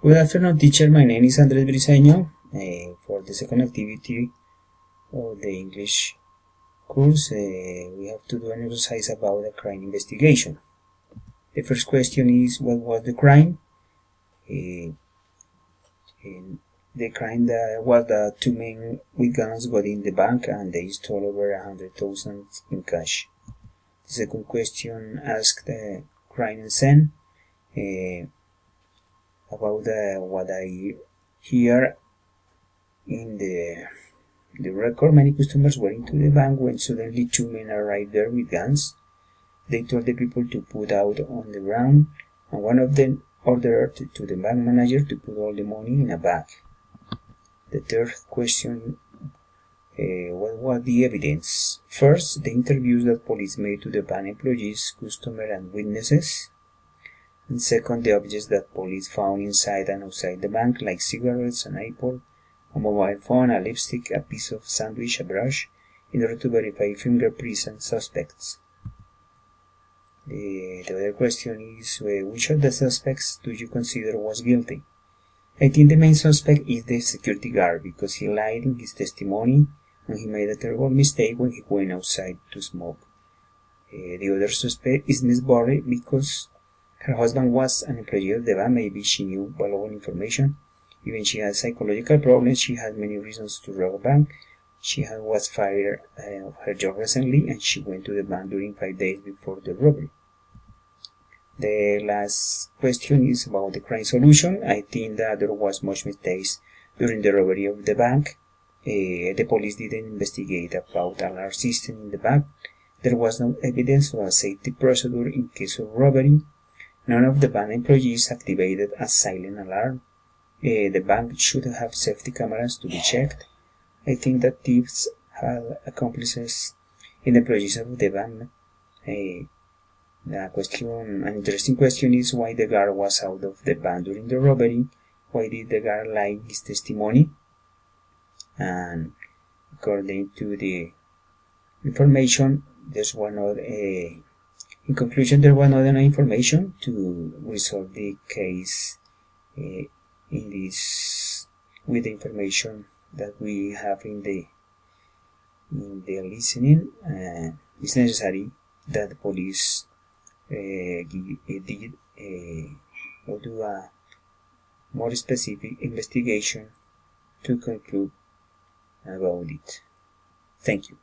Good afternoon, teacher. My name is Andres Briseño. For the second activity of the English course, we have to do an exercise about the crime investigation. The first question is, what was the crime? The crime that was that two men with guns got in the bank and they stole over 100,000 in cash. The second question asked the crime scene. About what I hear in the record. Many customers went into the bank when suddenly two men arrived there with guns. They told the people to put out on the ground, and one of them ordered to the bank manager to put all the money in a bag. The third question, what was the evidence? First, the interviews that police made to the bank employees, customers, and witnesses. And second, the objects that police found inside and outside the bank, like cigarettes, an apple, a mobile phone, a lipstick, a piece of sandwich, a brush, in order to verify fingerprints and suspects. The other question is, which of the suspects do you consider was guilty? I think the main suspect is the security guard, because he lied in his testimony and he made a terrible mistake when he went outside to smoke. The other suspect is Miss Borre, because her husband was an employee of the bank. Maybe she knew valuable information. Even she had psychological problems. She had many reasons to rob a bank. She was fired of her job recently, and she went to the bank during 5 days before the robbery. The last question is about the crime solution. I think that there was much mistakes during the robbery of the bank. The police didn't investigate about an alarm system in the bank. There was no evidence of a safety procedure in case of robbery. None of the bank employees activated a silent alarm. The bank should have safety cameras to be checked. I think that thieves had accomplices in the employees of the bank. An interesting question is why the guard was out of the bank during the robbery. Why did the guard lie in his testimony? And according to the information, there's one other. In conclusion, there was not enough information to resolve the case with the information that we have in the listening. It's necessary that the police do a more specific investigation to conclude about it. Thank you.